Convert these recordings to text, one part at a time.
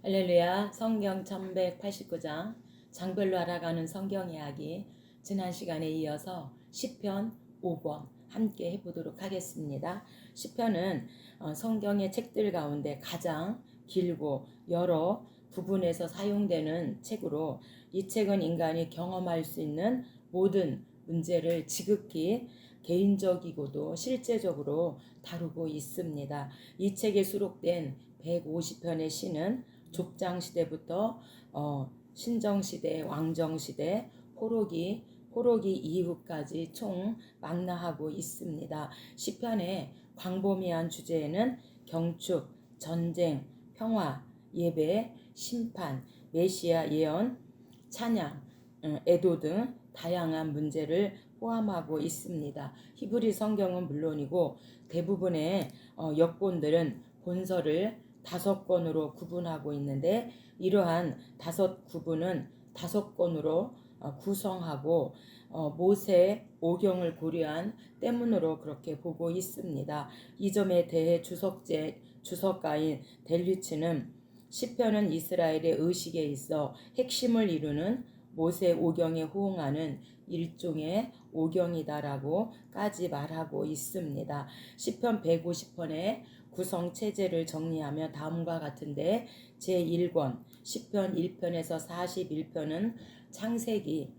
할렐루야. 성경 1189장 장별로 알아가는 성경 이야기, 지난 시간에 이어서 시편 5권 함께 해보도록 하겠습니다. 시편은 성경의 책들 가운데 가장 길고 여러 부분에서 사용되는 책으로, 이 책은 인간이 경험할 수 있는 모든 문제를 지극히 개인적이고도 실제적으로 다루고 있습니다. 이 책에 수록된 150편의 시는 족장시대부터 신정시대, 왕정시대, 포로기 이후까지 총 망라하고 있습니다. 시편의 광범위한 주제에는 경축, 전쟁, 평화, 예배, 심판, 메시아 예언, 찬양, 애도 등 다양한 문제를 포함하고 있습니다. 히브리 성경은 물론이고 대부분의 역본들은 본서를 5권으로 구분하고 있는데, 이러한 5구분은 5권으로 구성하고 모세 오경을 고려한 때문으로 그렇게 보고 있습니다. 이 점에 대해 주석가인 델리츠는 시편은 이스라엘의 의식에 있어 핵심을 이루는 모세 오경에 호응하는 일종의 오경이다라고까지 말하고 있습니다. 시편 150편의 구성 체제를 정리하면 다음과 같은데, 제1권 시편 1편에서 41편은 창세기,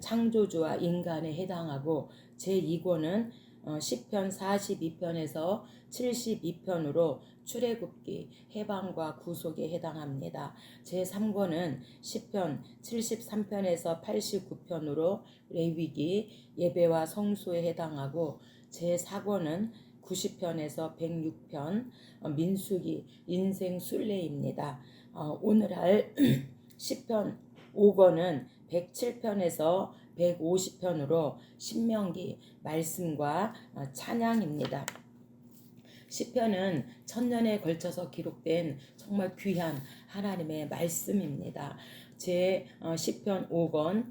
창조주와 인간에 해당하고, 제2권은 시편 42편에서 72편으로 출애굽기, 해방과 구속에 해당합니다. 제3권은 시편 73편에서 89편으로 레위기, 예배와 성소에 해당하고, 제4권은 90편에서 106편 민수기, 인생 순례입니다. 오늘 할 시편 5권은 107편에서 150편으로 신명기, 말씀과 찬양입니다. 시편은 1000년에 걸쳐서 기록된 정말 귀한 하나님의 말씀입니다. 시편 5권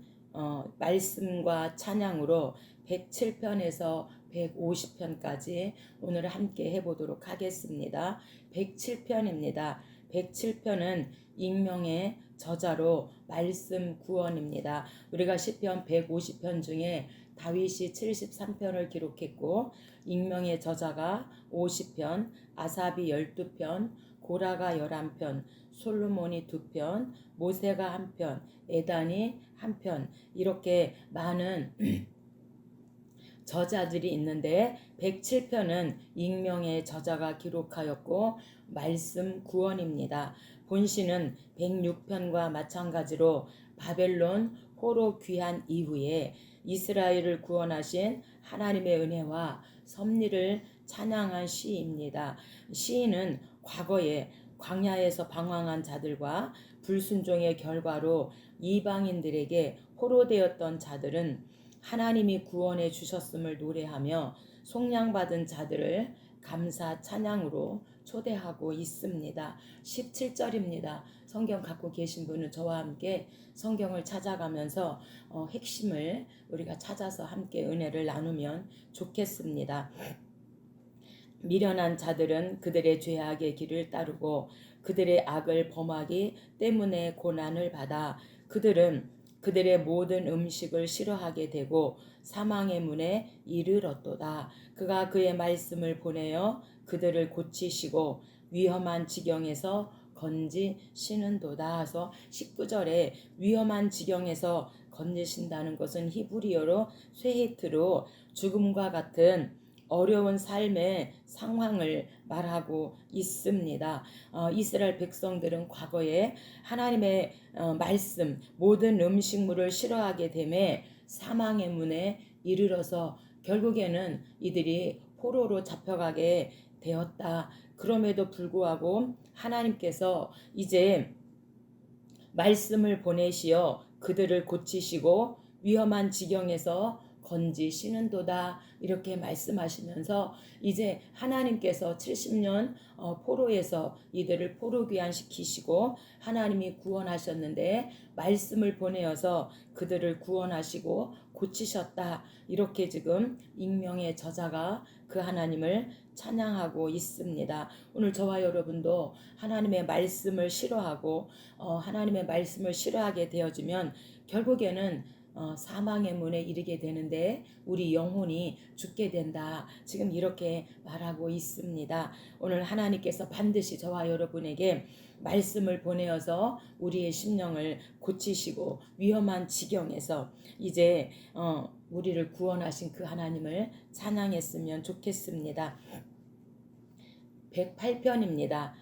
말씀과 찬양으로 107편에서 150편까지 오늘 함께 해보도록 하겠습니다. 107편입니다. 107편은 익명의 저자로 말씀 구원입니다. 우리가 시편 150편 중에 다윗이 73편을 기록했고, 익명의 저자가 50편, 아삽이 12편, 고라가 11편, 솔로몬이 2편, 모세가 1편, 에단이 1편, 이렇게 많은 저자들이 있는데, 107편은 익명의 저자가 기록하였고 말씀 구원입니다. 본시는 106편과 마찬가지로 바벨론 포로 귀환 이후에 이스라엘을 구원하신 하나님의 은혜와 섭리를 찬양한 시입니다. 시인은 과거에 광야에서 방황한 자들과 불순종의 결과로 이방인들에게 포로되었던 자들은 하나님이 구원해 주셨음을 노래하며 속량받은 자들을 감사 찬양으로 초대하고 있습니다. 17절입니다. 성경 갖고 계신 분은 저와 함께 성경을 찾아가면서 핵심을 우리가 찾아서 함께 은혜를 나누면 좋겠습니다. 미련한 자들은 그들의 죄악의 길을 따르고 그들의 악을 범하기 때문에 고난을 받아 그들은 그들의 모든 음식을 싫어하게 되고 사망의 문에 이르렀도다. 그가 그의 말씀을 보내어 그들을 고치시고 위험한 지경에서 건지시는도다. 해서 19절에 위험한 지경에서 건지신다는 것은 히브리어로 쇠히트로 죽음과 같은 어려운 삶의 상황을 말하고 있습니다. 이스라엘 백성들은 과거에 하나님의 말씀, 모든 음식물을 싫어하게 되매 사망의 문에 이르러서 결국에는 이들이 포로로 잡혀가게 되었다. 그럼에도 불구하고 하나님께서 이제 말씀을 보내시어 그들을 고치시고 위험한 지경에서 건지시는도다, 이렇게 말씀하시면서 이제 하나님께서 70년 포로에서 이들을 포로 귀환시키시고 하나님이 구원하셨는데 말씀을 보내어서 그들을 구원하시고 고치셨다, 이렇게 지금 익명의 저자가 그 하나님을 찬양하고 있습니다. 오늘 저와 여러분도 하나님의 말씀을 싫어하고 하나님의 말씀을 싫어하게 되어지면 결국에는 사망의 문에 이르게 되는데 우리 영혼이 죽게 된다. 지금 이렇게 말하고 있습니다. 오늘 하나님께서 반드시 저와 여러분에게 말씀을 보내어서 우리의 심령을 고치시고 위험한 지경에서 이제 우리를 구원하신 그 하나님을 찬양했으면 좋겠습니다. 108편입니다.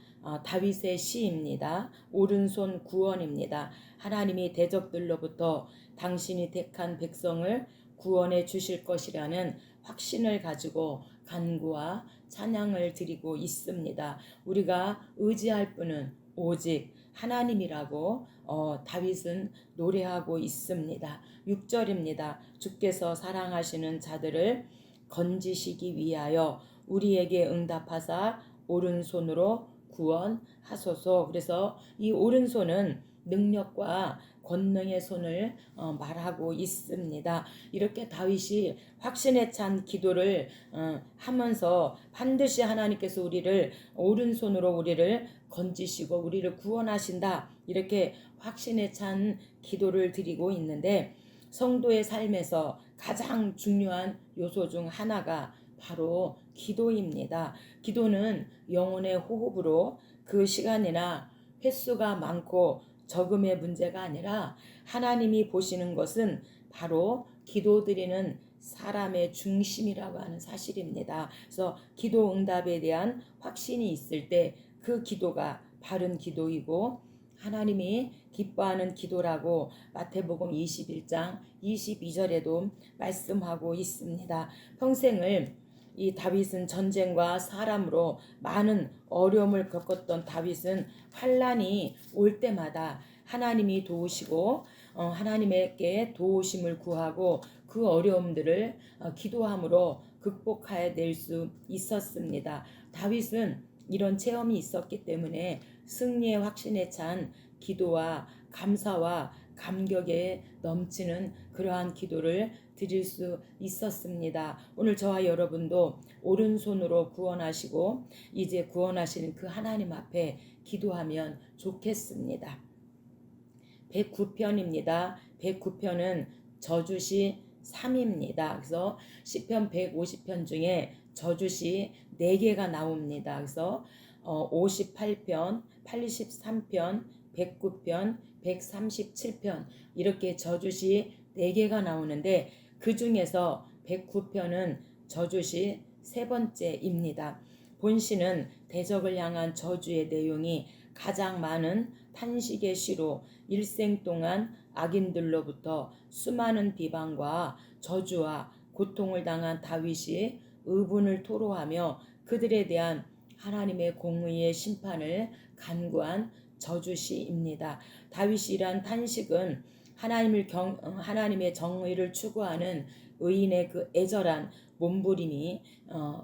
다윗의 시입니다. 오른손 구원입니다. 하나님이 대적들로부터 당신이 택한 백성을 구원해 주실 것이라는 확신을 가지고 간구와 찬양을 드리고 있습니다. 우리가 의지할 분은 오직 하나님이라고 다윗은 노래하고 있습니다. 6절입니다. 주께서 사랑하시는 자들을 건지시기 위하여 우리에게 응답하사 오른손으로 구원하소서. 그래서 이 오른손은 능력과 권능의 손을 말하고 있습니다. 이렇게 다윗이 확신에 찬 기도를 하면서 반드시 하나님께서 우리를 오른손으로 우리를 건지시고 우리를 구원하신다. 이렇게 확신에 찬 기도를 드리고 있는데 성도의 삶에서 가장 중요한 요소 중 하나가 바로 기도입니다. 기도는 영혼의 호흡으로 그 시간이나 횟수가 많고 적음의 문제가 아니라 하나님이 보시는 것은 바로 기도드리는 사람의 중심이라고 하는 사실입니다. 그래서 기도 응답에 대한 확신이 있을 때 그 기도가 바른 기도이고 하나님이 기뻐하는 기도라고 마태복음 21장 22절에도 말씀하고 있습니다. 평생을 이 다윗은 전쟁과 사람으로 많은 어려움을 겪었던 다윗은 환난이 올 때마다 하나님이 도우시고 하나님께 도우심을 구하고 그 어려움들을 기도함으로 극복하여 낼 수 있었습니다. 다윗은 이런 체험이 있었기 때문에 승리의 확신에 찬 기도와 감사와 감격에 넘치는 그러한 기도를 드릴 수 있었습니다. 오늘 저와 여러분도 오른손으로 구원하시고 이제 구원하시는 그 하나님 앞에 기도하면 좋겠습니다. 109편입니다. 109편은 저주시 3입니다. 그래서 시편 150편 중에 저주시 4개가 나옵니다. 그래서 58편, 83편, 109편, 137편 이렇게 저주시 4개가 나오는데 그 중에서 109편은 저주시 3번째입니다. 본시는 대적을 향한 저주의 내용이 가장 많은 탄식의 시로 일생 동안 악인들로부터 수많은 비방과 저주와 고통을 당한 다윗이 의분을 토로하며 그들에 대한 하나님의 공의의 심판을 간구한 저주시입니다. 다윗이 이러한 탄식은 하나님의 정의를 추구하는 의인의 그 애절한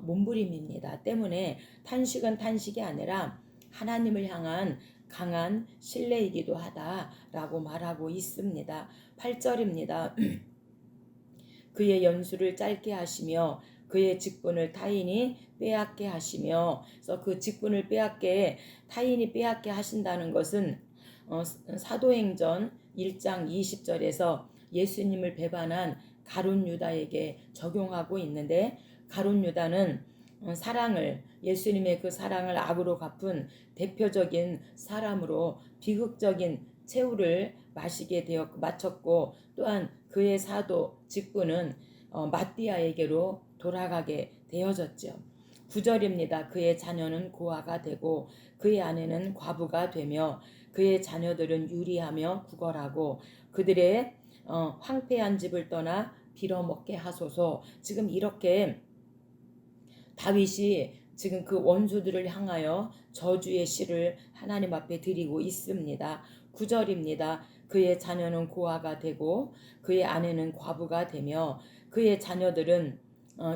몸부림입니다. 때문에 탄식은 탄식이 아니라 하나님을 향한 강한 신뢰이기도 하다라고 말하고 있습니다. 8절입니다. 그의 연수를 짧게 하시며 그의 직분을 타인이 빼앗게 하시며, 그래서 그 직분을 타인이 빼앗게 하신다는 것은 사도행전 1장 20절에서 예수님을 배반한 가룟 유다에게 적용하고 있는데, 가룟 유다는 예수님의 그 사랑을 악으로 갚은 대표적인 사람으로 비극적인 최후를 마쳤고, 또한 그의 사도 직분은 마띠아에게로 돌아가게 되어졌죠. 9절입니다. 그의 자녀는 고아가 되고 그의 아내는 과부가 되며 그의 자녀들은 유리하며 구걸하고 그들의 황폐한 집을 떠나 빌어먹게 하소서. 지금 이렇게 다윗이 지금 그 원수들을 향하여 저주의 시를 하나님 앞에 드리고 있습니다. 9절입니다. 그의 자녀는 고아가 되고 그의 아내는 과부가 되며 그의 자녀들은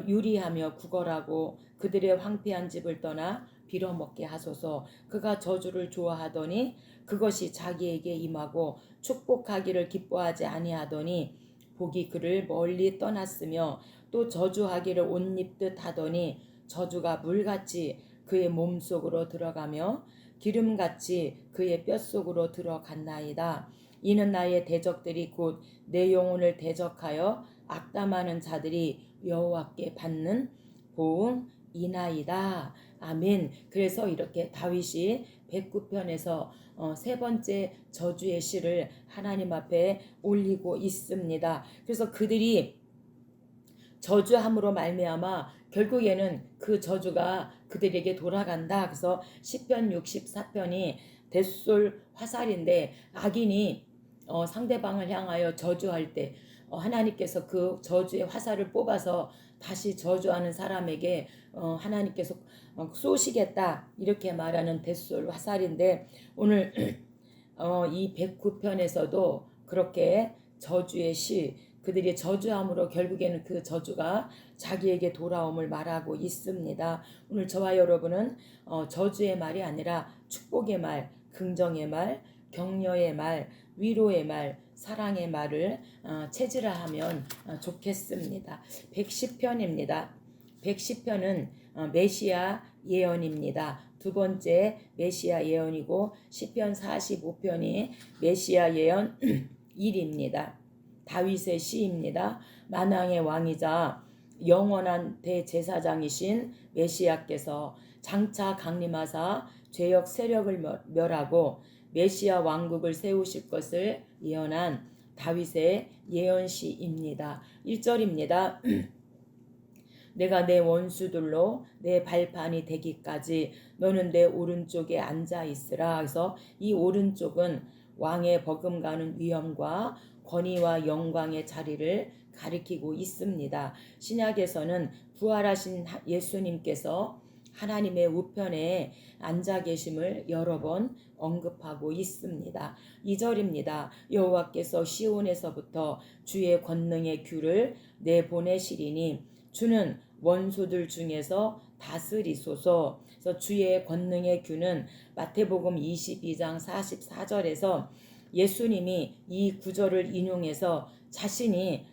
유리하며 구걸하고 그들의 황폐한 집을 떠나 빌어먹게 하소서. 그가 저주를 좋아하더니 그것이 자기에게 임하고 축복하기를 기뻐하지 아니하더니 복이 그를 멀리 떠났으며 또 저주하기를 옷 입듯 하더니 저주가 물같이 그의 몸속으로 들어가며 기름같이 그의 뼛속으로 들어갔나이다. 이는 나의 대적들이 곧 내 영혼을 대적하여 악담하는 자들이 여호와께 받는 보응이나이다. 아멘. 그래서 이렇게 다윗이 109편에서 세 번째 저주의 시를 하나님 앞에 올리고 있습니다. 그래서 그들이 저주함으로 말미암아 결국에는 그 저주가 그들에게 돌아간다. 그래서 시편 64편이 돛솔 화살인데 악인이 상대방을 향하여 저주할 때 하나님께서 그 저주의 화살을 뽑아서 다시 저주하는 사람에게 하나님께서 쏘시겠다 이렇게 말하는 돛솔 화살인데 오늘 이 109편에서도 그렇게 저주의 시 그들이 저주함으로 결국에는 그 저주가 자기에게 돌아옴을 말하고 있습니다. 오늘 저와 여러분은 저주의 말이 아니라 축복의 말, 긍정의 말, 격려의 말, 위로의 말, 사랑의 말을 체질화하면 좋겠습니다. 110편입니다. 110편은 메시아 예언입니다. 두 번째 메시아 예언이고 시편 45편이 메시아 예언 1입니다. 다윗의 시입니다. 만왕의 왕이자 영원한 대제사장이신 메시아께서 장차 강림하사 죄역 세력을 멸하고 메시아 왕국을 세우실 것을 예언한 다윗의 예언시입니다. 1절입니다. 내가 내 원수들로 내 발판이 되기까지 너는 내 오른쪽에 앉아 있으라. 그래서 이 오른쪽은 왕의 버금가는 위엄과 권위와 영광의 자리를 가리키고 있습니다. 신약에서는 부활하신 예수님께서 하나님의 우편에 앉아 계심을 여러 번 언급하고 있습니다. 2절입니다. 여호와께서 시온에서부터 주의 권능의 귤을 내보내시리니 주는 원수들 중에서 다스리소서. 그래서 주의 권능의 귤은 마태복음 22장 44절에서 예수님이 이 구절을 인용해서 자신이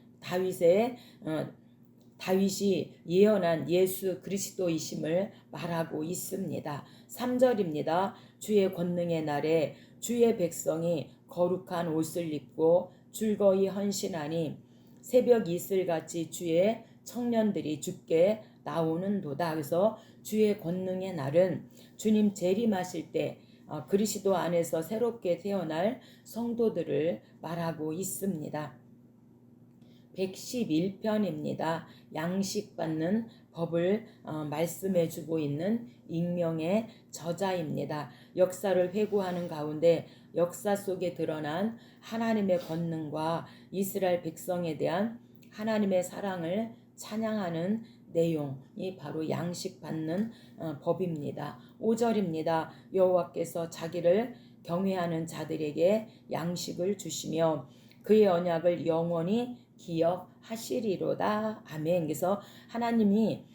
다윗이 예언한 예수 그리스도이심을 말하고 있습니다. 3절입니다. 주의 권능의 날에 주의 백성이 거룩한 옷을 입고 즐거이 헌신하니 새벽 이슬같이 주의 청년들이 주께 나오는도다. 그래서 주의 권능의 날은 주님 재림하실 때 그리스도 안에서 새롭게 태어날 성도들을 말하고 있습니다. 111편입니다. 양식받는 법을 말씀해 주고 있는 익명의 저자입니다. 역사를 회고하는 가운데 역사 속에 드러난 하나님의 권능과 이스라엘 백성에 대한 하나님의 사랑을 찬양하는 내용이 바로 양식받는 법입니다. 5절입니다. 여호와께서 자기를 경외하는 자들에게 양식을 주시며 그의 언약을 영원히 기억하시리로다. 아멘. 그래서 하나님이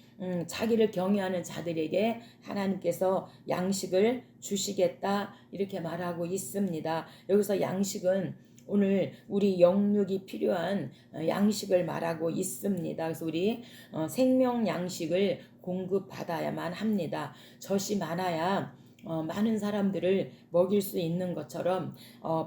자기를 경외하는 자들에게 하나님께서 양식을 주시겠다 이렇게 말하고 있습니다. 여기서 양식은 오늘 우리 영육이 필요한 양식을 말하고 있습니다. 그래서 우리 생명 양식을 공급받아야만 합니다. 젖이 많아야 많은 사람들을 먹일 수 있는 것처럼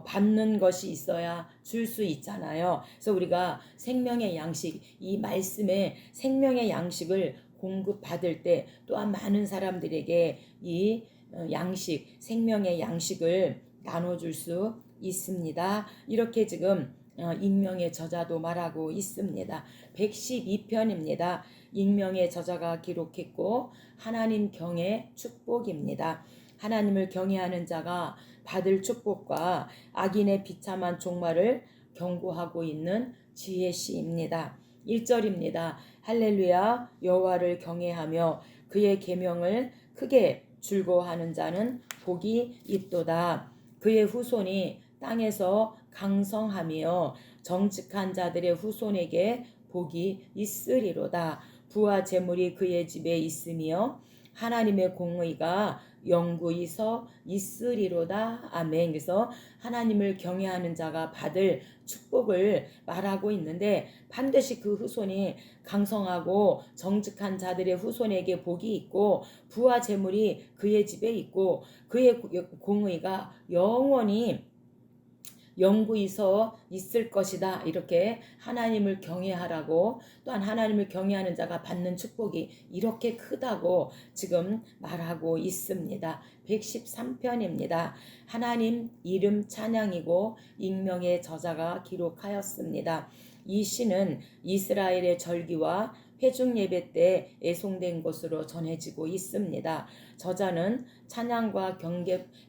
받는 것이 있어야 줄 수 있잖아요. 그래서 우리가 생명의 양식, 이 말씀의 생명의 양식을 공급받을 때 또한 많은 사람들에게 이 양식, 생명의 양식을 나눠줄 수 있습니다. 이렇게 지금 익명의 저자도 말하고 있습니다. 112편입니다. 익명의 저자가 기록했고 하나님 경의 축복입니다. 하나님을 경외하는 자가 받을 축복과 악인의 비참한 종말을 경고하고 있는 지혜시입니다. 1절입니다. 할렐루야 여호와를 경외하며 그의 계명을 크게 즐거워하는 자는 복이 있도다. 그의 후손이 땅에서 강성하며 정직한 자들의 후손에게 복이 있으리로다. 부와 재물이 그의 집에 있으며 하나님의 공의가 영구히 서 있으리로다. 아멘. 그래서 하나님을 경외하는 자가 받을 축복을 말하고 있는데, 반드시 그 후손이 강성하고 정직한 자들의 후손에게 복이 있고 부와 재물이 그의 집에 있고 그의 공의가 영구히 서 있을 것이다. 이렇게 하나님을 경외하라고, 또한 하나님을 경외하는 자가 받는 축복이 이렇게 크다고 지금 말하고 있습니다. 113편입니다. 하나님 이름 찬양이고 익명의 저자가 기록하였습니다. 이 시는 이스라엘의 절기와 회중 예배 때 애송된 것으로 전해지고 있습니다. 저자는 찬양과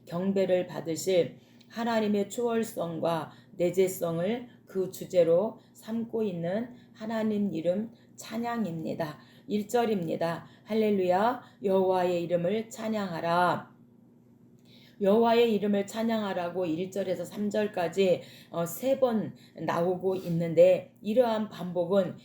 경배를 받으실 하나님의 초월성과 내재성을 그 주제로 삼고 있는 하나님 이름 찬양입니다. 1절입니다. 할렐루야, 여호와의 이름을 찬양하라. 여호와의 이름을 찬양하라고 1절에서 3절까지 3번 나오고 있는데, 이러한 반복은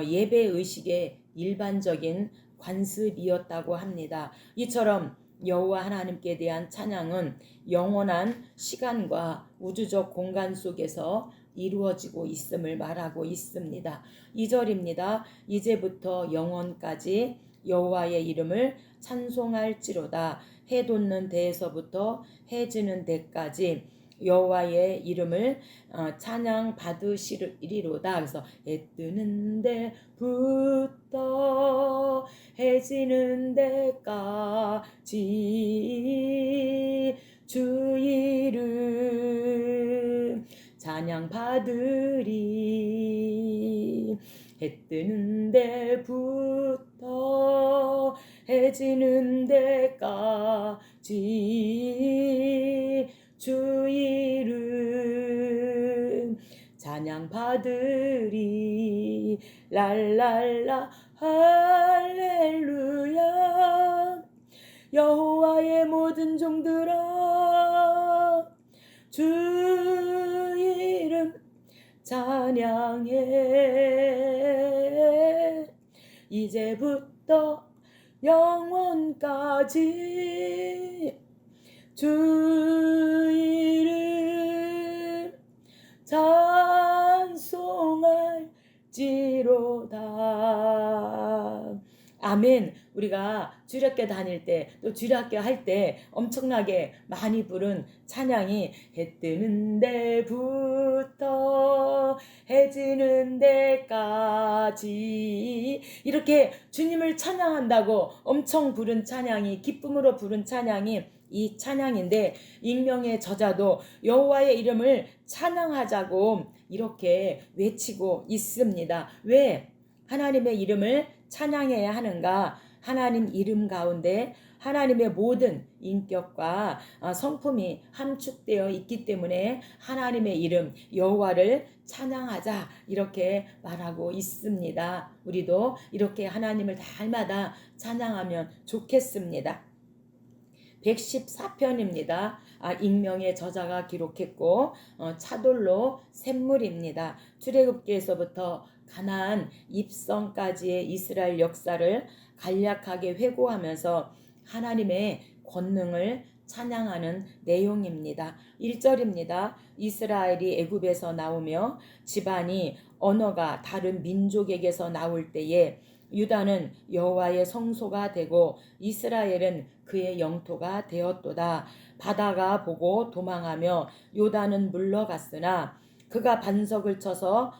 예배의식의 일반적인 관습이었다고 합니다. 이처럼 여호와 하나님께 대한 찬양은 영원한 시간과 우주적 공간 속에서 이루어지고 있음을 말하고 있습니다. 2절입니다. 이제부터 영원까지 여호와의 이름을 찬송할지로다. 해 돋는 데에서부터 해 지는 데까지 여호와의 이름을 찬양 받으시리로다. 그래서 해 뜨는 데부터 해 지는 데까지 주 이름 찬양 받으리. 해 뜨는 데부터 해 지는 데까지 주 이름 찬양 받으리. 랄랄라 할렐루야. 여호와의 모든 종들아 주 이름 찬양해. 이제부터 영원까지 주 이름 찬송할지로다. 아멘. 우리가 주일학교 다닐 때, 또 주일학교 할 때 엄청나게 많이 부른 찬양이 해 뜨는 데부터 해 지는 데까지, 이렇게 주님을 찬양한다고 엄청 부른 찬양이, 기쁨으로 부른 찬양이 이 찬양인데, 익명의 저자도 여호와의 이름을 찬양하자고 이렇게 외치고 있습니다. 왜 하나님의 이름을 찬양해야 하는가? 하나님 이름 가운데 하나님의 모든 인격과 성품이 함축되어 있기 때문에 하나님의 이름 여호와를 찬양하자 이렇게 말하고 있습니다. 우리도 이렇게 하나님을 날마다 찬양하면 좋겠습니다. 114편입니다. 익명의 저자가 기록했고 차돌로 샘물입니다. 출애굽기에서부터 가나안 입성까지의 이스라엘 역사를 간략하게 회고하면서 하나님의 권능을 찬양하는 내용입니다. 1절입니다. 이스라엘이 애굽에서 나오며 집안이 언어가 다른 민족에게서 나올 때에 유다는 여호와의 성소가 되고 이스라엘은 그의 영토가 되었도다. 바다가 보고 도망하며 요단은 물러갔으나 그가 반석을 쳐서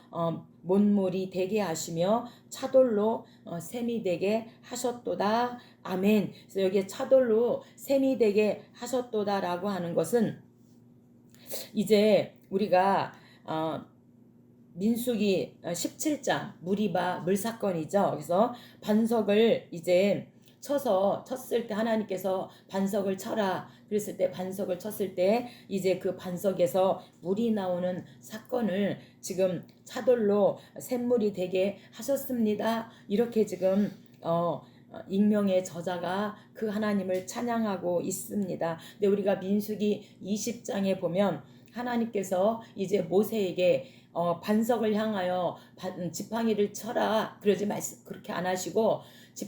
못물이 되게 하시며 차돌로 샘이 되게 하셨도다. 아멘. 그래서 여기에 차돌로 샘이 되게 하셨도다라고 하는 것은 이제 우리가 민수기 17장 무리바 물사건이죠. 그래서 반석을 이제 쳤을 때 하나님께서 반석을 쳐라 그랬을 때, 반석을 쳤을 때 이제 그 반석에서 물이 나오는 사건을 지금 차돌로 샘물이 되게 하셨습니다. 이렇게 지금 익명의 저자가 그 하나님을 찬양하고 있습니다. 근데 우리가 민수기 20장에 보면 하나님께서 이제 모세에게 반석을 향하여 지팡이를 쳐라 그러지 그렇게 안 하시고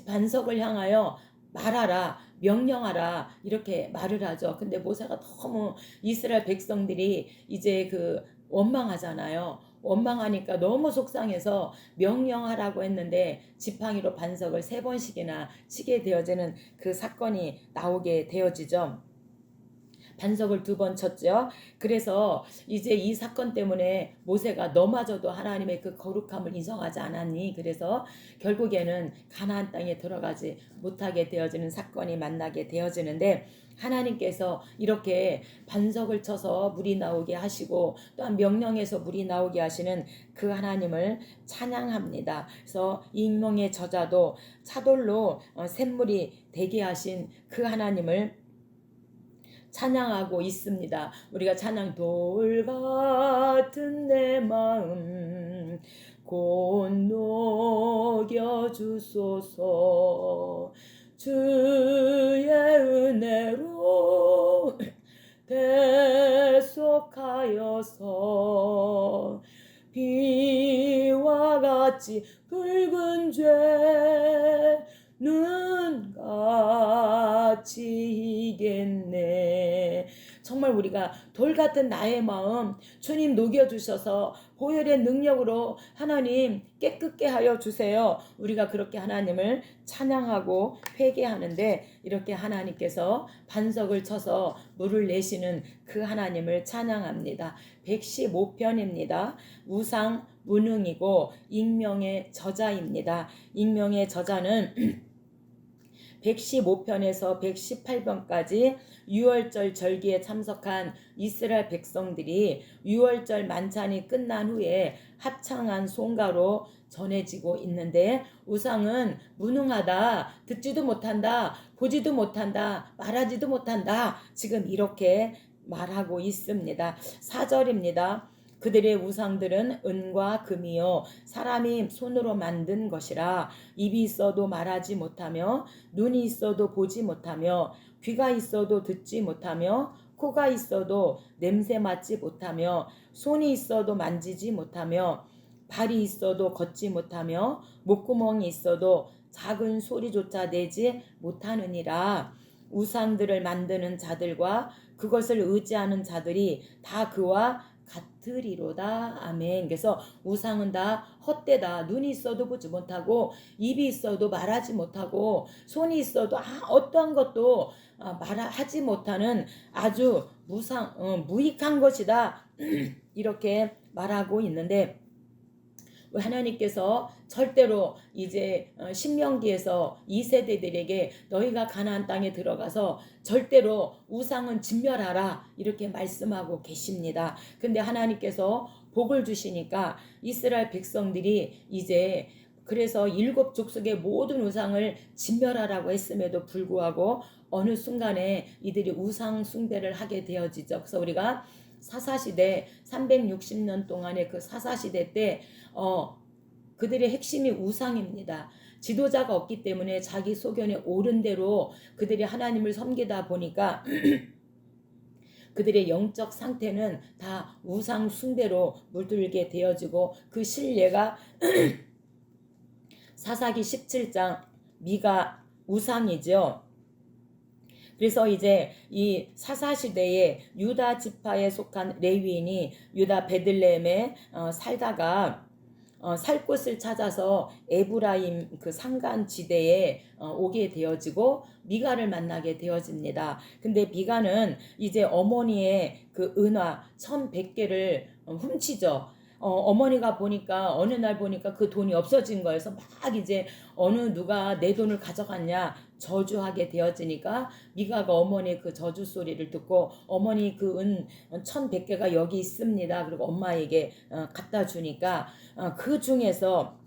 반석을 향하여 말하라, 명령하라 이렇게 말을 하죠. 근데 모세가 너무 이스라엘 백성들이 이제 원망하잖아요. 원망하니까 너무 속상해서 명령하라고 했는데 지팡이로 반석을 3번씩이나 치게 되어지는 그 사건이 나오게 되어지죠. 반석을 2번 쳤죠. 그래서 이제 이 사건 때문에 모세가 너마저도 하나님의 그 거룩함을 인정하지 않았니? 그래서 결국에는 가나안 땅에 들어가지 못하게 되어지는 사건이 만나게 되어지는데, 하나님께서 이렇게 반석을 쳐서 물이 나오게 하시고 또한 명령해서 물이 나오게 하시는 그 하나님을 찬양합니다. 그래서 익명의 저자도 차돌로 샘물이 되게 하신 그 하나님을 찬양하고 있습니다. 우리가 찬양 돌 같은 내 마음 곧 녹여주소서 주의 은혜로 대속하여서 비와 같이 붉은 죄는 같이 이겠네. 정말 우리가 돌 같은 나의 마음 주님 녹여주셔서 보혈의 능력으로 하나님 깨끗게 하여 주세요. 우리가 그렇게 하나님을 찬양하고 회개하는데, 이렇게 하나님께서 반석을 쳐서 물을 내시는 그 하나님을 찬양합니다. 115편입니다. 우상 무능이고 익명의 저자입니다. 익명의 저자는 115편에서 118편까지 유월절 절기에 참석한 이스라엘 백성들이 유월절 만찬이 끝난 후에 합창한 송가로 전해지고 있는데, 우상은 무능하다, 듣지도 못한다, 보지도 못한다, 말하지도 못한다, 지금 이렇게 말하고 있습니다. 4절입니다. 그들의 우상들은 은과 금이요 사람이 손으로 만든 것이라 입이 있어도 말하지 못하며 눈이 있어도 보지 못하며 귀가 있어도 듣지 못하며 코가 있어도 냄새 맡지 못하며 손이 있어도 만지지 못하며 발이 있어도 걷지 못하며 목구멍이 있어도 작은 소리조차 내지 못하느니라. 우상들을 만드는 자들과 그것을 의지하는 자들이 다 그와 같으리로다. 아멘. 그래서 우상은 다 헛되다. 눈이 있어도 보지 못하고 입이 있어도 말하지 못하고 손이 있어도 어떠한 것도 말하지 못하는 아주 무익한 것이다. 이렇게 말하고 있는데, 하나님께서 절대로 이제 신명기에서 2세대들에게 너희가 가나안 땅에 들어가서 절대로 우상은 진멸하라 이렇게 말씀하고 계십니다. 근데 하나님께서 복을 주시니까 이스라엘 백성들이 이제 그래서 7 족속의 모든 우상을 진멸하라고 했음에도 불구하고 어느 순간에 이들이 우상 숭배를 하게 되어지죠. 그래서 우리가 사사시대 360년 동안의 그 사사시대 때 그들의 핵심이 우상입니다. 지도자가 없기 때문에 자기 소견에 옳은 대로 그들이 하나님을 섬기다 보니까 그들의 영적 상태는 다 우상 숭배로 물들게 되어지고, 그 실례가 사사기 17장 미가 우상이죠. 그래서 이제 이 사사시대에 유다 지파에 속한 레위인이 유다 베들레헴에 살다가 살 곳을 찾아서 에브라임 그 산간 지대에 오게 되어지고 미가를 만나게 되어집니다. 근데 미가는 이제 어머니의 그 은화 1100개를 훔치죠. 어머니가 보니까 어느 날 보니까 그 돈이 없어진 거여서 막 이제 어느 누가 내 돈을 가져갔냐 저주하게 되어지니까 미가가 어머니의 그 저주 소리를 듣고 어머니 그 은 1100개가 여기 있습니다. 그리고 엄마에게 갖다 주니까 그 중에서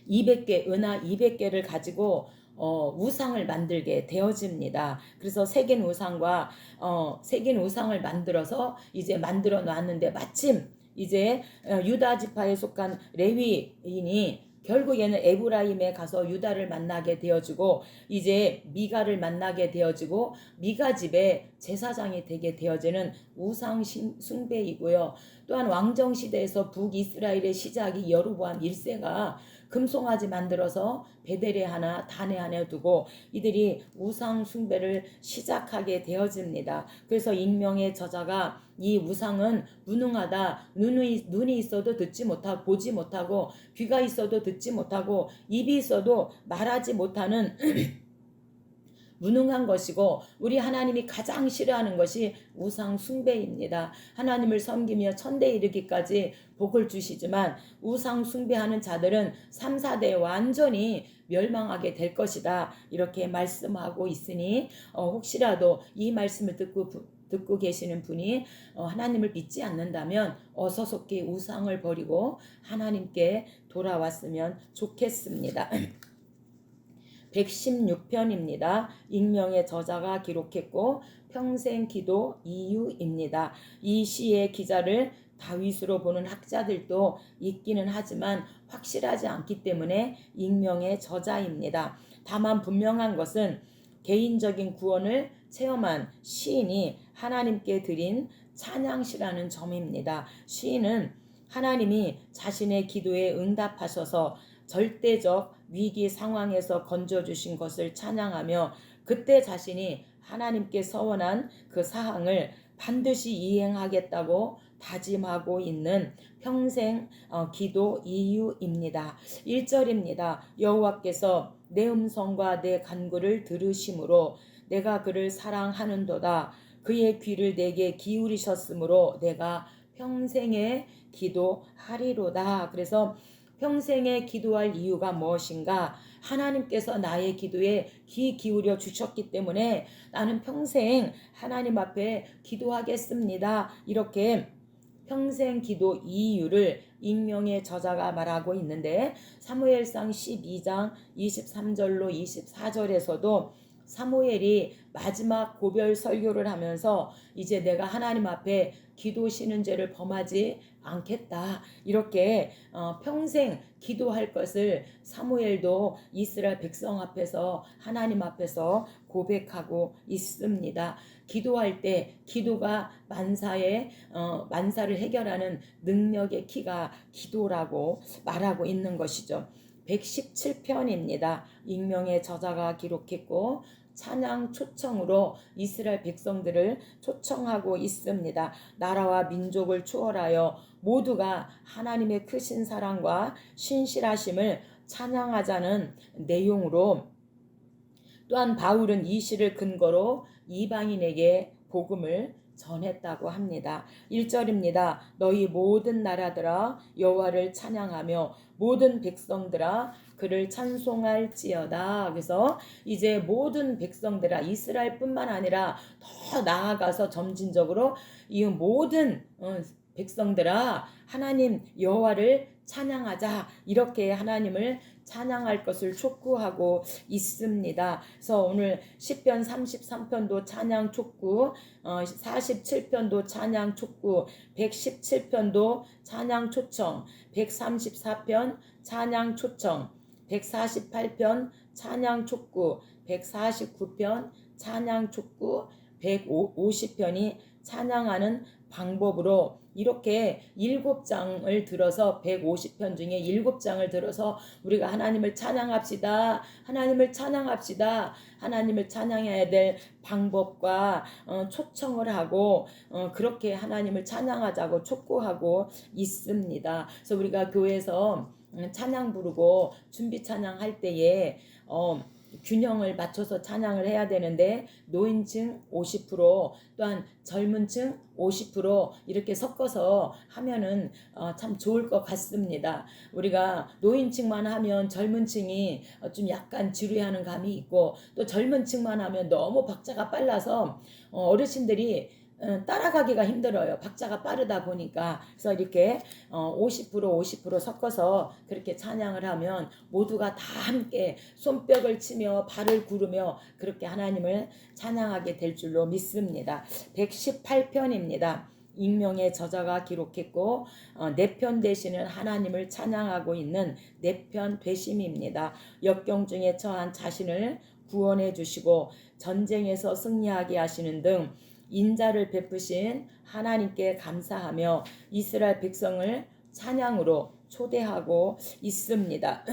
200개 은하 200개를 가지고 우상을 만들게 되어집니다. 그래서 새긴 우상을 만들어서 이제 만들어 놨는데, 마침 이제 유다 지파에 속한 레위인이 결국에는 에브라임에 가서 유다를 만나게 되어지고 이제 미가를 만나게 되어지고 미가 집에 제사장이 되게 되어지는 우상 숭배이고요. 또한 왕정 시대에서 북이스라엘의 시작이 여로보암 1세가 금송아지 만들어서 베델에 하나 단에 하나 두고 이들이 우상 숭배를 시작하게 되어집니다. 그래서 익명의 저자가 이 우상은 무능하다. 눈이 있어도 듣지 못하고 보지 못하고 귀가 있어도 듣지 못하고 입이 있어도 말하지 못하는 무능한 것이고 우리 하나님이 가장 싫어하는 것이 우상 숭배입니다. 하나님을 섬기며 천대에 이르기까지 복을 주시지만 우상 숭배하는 자들은 3, 4대에 완전히 멸망하게 될 것이다. 이렇게 말씀하고 있으니 혹시라도 이 말씀을 듣고 계시는 분이 하나님을 믿지 않는다면 어서 속히 우상을 버리고 하나님께 돌아왔으면 좋겠습니다. 116편입니다. 익명의 저자가 기록했고 평생 기도 이유입니다. 이 시의 기자를 다윗으로 보는 학자들도 있기는 하지만 확실하지 않기 때문에 익명의 저자입니다. 다만 분명한 것은 개인적인 구원을 체험한 시인이 하나님께 드린 찬양시라는 점입니다. 시인은 하나님이 자신의 기도에 응답하셔서 절대적 위기 상황에서 건져주신 것을 찬양하며 그때 자신이 하나님께 서원한 그 사항을 반드시 이행하겠다고 다짐하고 있는 평생 기도 이유입니다. 1절입니다. 여호와께서 내 음성과 내 간구를 들으심으로 내가 그를 사랑하는도다. 그의 귀를 내게 기울이셨으므로 내가 평생에 기도하리로다. 그래서 평생에 기도할 이유가 무엇인가? 하나님께서 나의 기도에 귀 기울여 주셨기 때문에 나는 평생 하나님 앞에 기도하겠습니다. 이렇게 평생 기도 이유를 익명의 저자가 말하고 있는데 사무엘상 12장 23절로 24절에서도 사무엘이 마지막 고별 설교를 하면서 이제 내가 하나님 앞에 기도 쉬는 죄를 범하지 않겠다. 이렇게 평생 기도할 것을 사무엘도 이스라엘 백성 앞에서 하나님 앞에서 고백하고 있습니다. 기도할 때 기도가 만사를 해결하는 능력의 키가 기도라고 말하고 있는 것이죠. 117편입니다. 익명의 저자가 기록했고 찬양 초청으로 이스라엘 백성들을 초청하고 있습니다. 나라와 민족을 추월하여 모두가 하나님의 크신 사랑과 신실하심을 찬양하자는 내용으로 또한 바울은 이 시를 근거로 이방인에게 복음을 전했다고 합니다. 1절입니다. 너희 모든 나라들아 여호와를 찬양하며 모든 백성들아 그를 찬송할지어다. 그래서 이제 모든 백성들아 이스라엘뿐만 아니라 더 나아가서 점진적으로 이 모든 백성들아 하나님 여호와를 찬양하자. 이렇게 하나님을 찬양할 것을 촉구하고 있습니다. 그래서 오늘 시편 33편도 찬양 촉구, 47편도 찬양 촉구, 117편도 찬양 초청, 134편 찬양 초청, 148편 찬양 촉구, 149편 찬양 촉구, 150편이 찬양하는 방법으로 이렇게 7장을 들어서 150편 중에 7장을 들어서 우리가 하나님을 찬양합시다. 하나님을 찬양합시다. 하나님을 찬양해야 될 방법과 초청을 하고 그렇게 하나님을 찬양하자고 촉구하고 있습니다. 그래서 우리가 교회에서 찬양 부르고 준비 찬양할 때에 균형을 맞춰서 찬양을 해야 되는데 노인층 50% 또한 젊은층 50% 이렇게 섞어서 하면은 참 좋을 것 같습니다. 우리가 노인층만 하면 젊은층이 좀 약간 지루해하는 감이 있고 또 젊은층만 하면 너무 박자가 빨라서 어르신들이 따라가기가 힘들어요. 박자가 빠르다 보니까. 그래서 이렇게 50% 섞어서 그렇게 찬양을 하면 모두가 다 함께 손뼉을 치며 발을 구르며 그렇게 하나님을 찬양하게 될 줄로 믿습니다. 118편입니다. 익명의 저자가 기록했고 내 편 되시는 하나님을 찬양하고 있는 내 편 되심입니다. 역경 중에 처한 자신을 구원해 주시고 전쟁에서 승리하게 하시는 등 인자를 베푸신 하나님께 감사하며 이스라엘 백성을 찬양으로 초대하고 있습니다.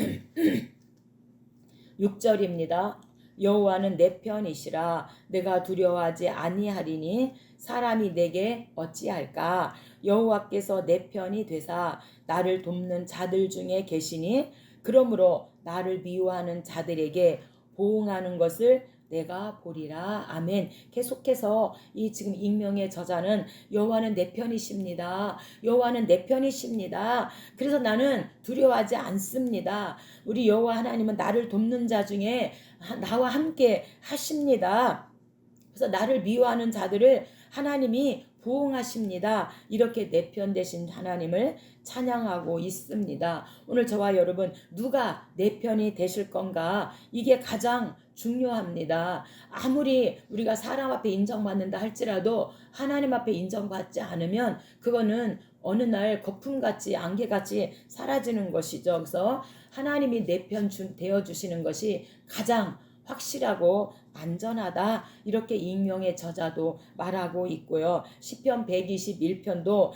6절입니다. 여호와는 내 편이시라 내가 두려워하지 아니하리니 사람이 내게 어찌할까. 여호와께서 내 편이 되사 나를 돕는 자들 중에 계시니 그러므로 나를 미워하는 자들에게 보응하는 것을 내가 보리라. 아멘. 계속해서 이 지금 익명의 저자는 여호와는 내 편이십니다. 여호와는 내 편이십니다. 그래서 나는 두려워하지 않습니다. 우리 여호와 하나님은 나를 돕는 자 중에 나와 함께 하십니다. 그래서 나를 미워하는 자들을 하나님이 보응하십니다. 이렇게 내 편 되신 하나님을 찬양하고 있습니다. 오늘 저와 여러분 누가 내 편이 되실 건가? 이게 가장 중요합니다. 아무리 우리가 사람 앞에 인정받는다 할지라도 하나님 앞에 인정받지 않으면 그거는 어느 날 거품같이 안개같이 사라지는 것이죠. 그래서 하나님이 내 편 되어주시는 것이 가장 확실하고 안전하다. 이렇게 익명의 저자도 말하고 있고요. 시편 121편도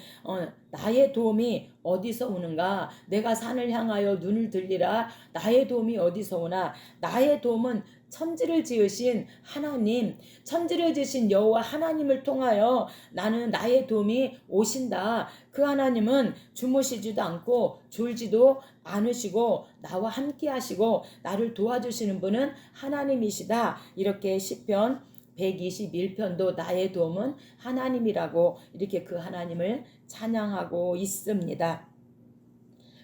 나의 도움이 어디서 오는가? 내가 산을 향하여 눈을 들리라. 나의 도움이 어디서 오나? 나의 도움은 천지를 지으신 하나님, 천지를 지으신 여호와 하나님을 통하여 나는 나의 도움이 오신다. 그 하나님은 주무시지도 않고 졸지도 않으시고 나와 함께 하시고 나를 도와주시는 분은 하나님이시다. 이렇게 시편 121편도 나의 도움은 하나님이라고 이렇게 그 하나님을 찬양하고 있습니다.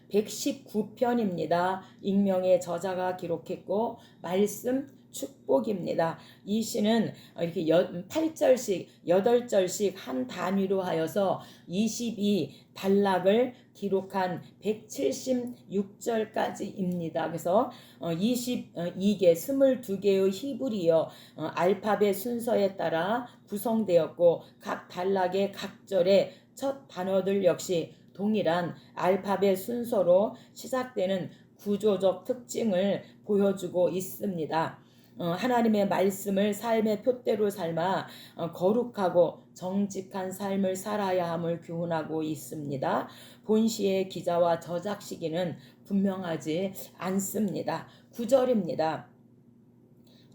119편입니다. 익명의 저자가 기록했고 말씀 축복입니다. 이 시는 이렇게 8절씩 8절씩 한 단위로 하여서 22단락을 기록한 176절까지입니다. 그래서 22개 22개의 히브리어 알파벳 순서에 따라 구성되었고 각 단락의 각 절의 첫 단어들 역시 동일한 알파벳 순서로 시작되는 구조적 특징을 보여주고 있습니다. 하나님의 말씀을 삶의 표대로 삶아 거룩하고 정직한 삶을 살아야 함을 교훈하고 있습니다. 본시의 기자와 저작 시기는 분명하지 않습니다. 9절입니다.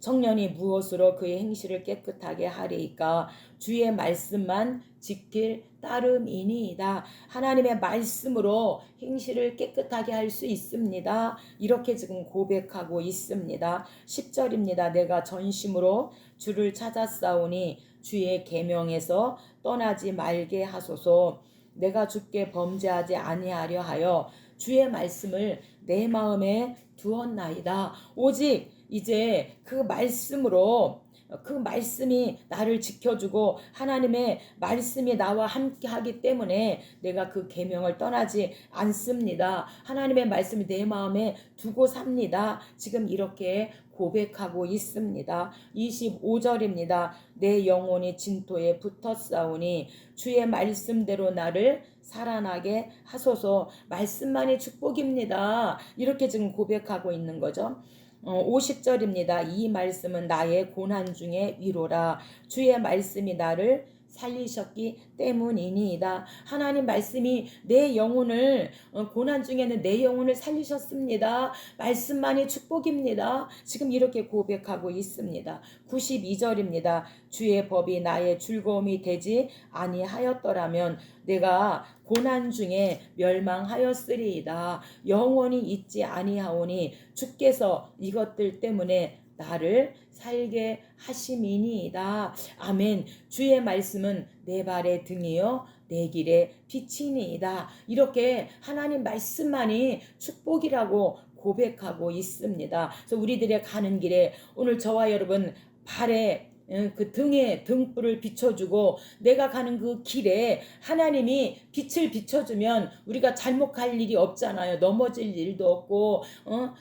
청년이 무엇으로 그의 행실을 깨끗하게 하리이까? 주의 말씀만 지킬 따름이니이다. 하나님의 말씀으로 행실을 깨끗하게 할 수 있습니다. 이렇게 지금 고백하고 있습니다. 10절입니다. 내가 전심으로 주를 찾았사오니 주의 계명에서 떠나지 말게 하소서. 내가 주께 범죄하지 아니하려 하여 주의 말씀을 내 마음에 두었나이다. 오직 이제 그 말씀으로 그 말씀이 나를 지켜주고 하나님의 말씀이 나와 함께 하기 때문에 내가 그 계명을 떠나지 않습니다. 하나님의 말씀이 내 마음에 두고 삽니다. 지금 이렇게 고백하고 있습니다. 25절입니다. 내 영혼이 진토에 붙었사오니 주의 말씀대로 나를 살아나게 하소서. 말씀만이 축복입니다. 이렇게 지금 고백하고 있는 거죠. 50절입니다. 이 말씀은 나의 고난 중에 위로라. 주의 말씀이 나를 살리셨기 때문이니이다. 하나님 말씀이 내 영혼을 고난 중에는 내 영혼을 살리셨습니다. 말씀만이 축복입니다. 지금 이렇게 고백하고 있습니다. 92절입니다. 주의 법이 나의 즐거움이 되지 아니하였더라면 내가 고난 중에 멸망하였으리이다. 영원히 있지 아니하오니 주께서 이것들 때문에 나를 살게 하심이니이다. 아멘. 주의 말씀은 내 발의 등이요 내 길의 빛이니이다. 이렇게 하나님 말씀만이 축복이라고 고백하고 있습니다. 그래서 우리들의 가는 길에 오늘 저와 여러분 발에 그 등에 등불을 비춰주고 내가 가는 그 길에 하나님이 빛을 비춰주면 우리가 잘못 갈 일이 없잖아요. 넘어질 일도 없고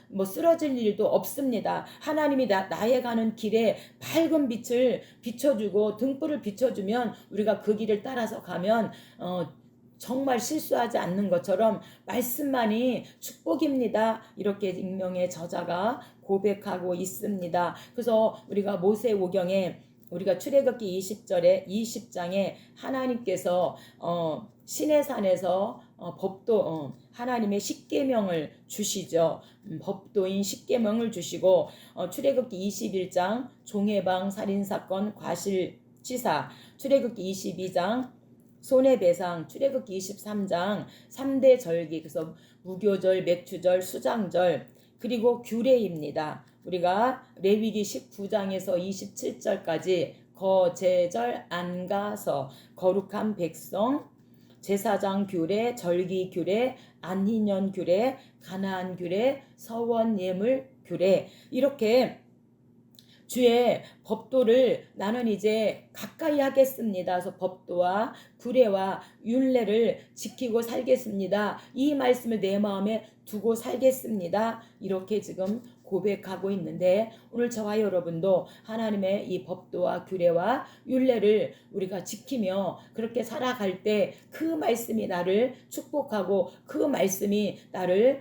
뭐 쓰러질 일도 없습니다. 하나님이 나의 가는 길에 밝은 빛을 비춰주고 등불을 비춰주면 우리가 그 길을 따라서 가면 정말 실수하지 않는 것처럼 말씀만이 축복입니다. 이렇게 익명의 저자가 고백하고 있습니다. 그래서 우리가 모세오경에 우리가 출애굽기 20장에 하나님께서 시내산에서 법도 하나님의 십계명을 주시죠. 법도인 십계명을 주시고 출애굽기 21장 종해방 살인사건 과실치사, 출애굽기 22장 손해배상, 출애굽기 23장 3대 절기, 그래서 무교절, 맥주절, 수장절, 그리고 규례입니다. 우리가 레위기 19장에서 27절까지 거제절, 안가서, 거룩한 백성, 제사장 규례, 절기 규례, 안희년 규례, 가나안 규례, 서원 예물 규례, 이렇게 주의 법도를 나는 이제 가까이 하겠습니다. 그래서 법도와 규례와 율례를 지키고 살겠습니다. 이 말씀을 내 마음에 두고 살겠습니다. 이렇게 지금 고백하고 있는데, 오늘 저와 여러분도 하나님의 이 법도와 규례와 율례를 우리가 지키며 그렇게 살아갈 때 그 말씀이 나를 축복하고 그 말씀이 나를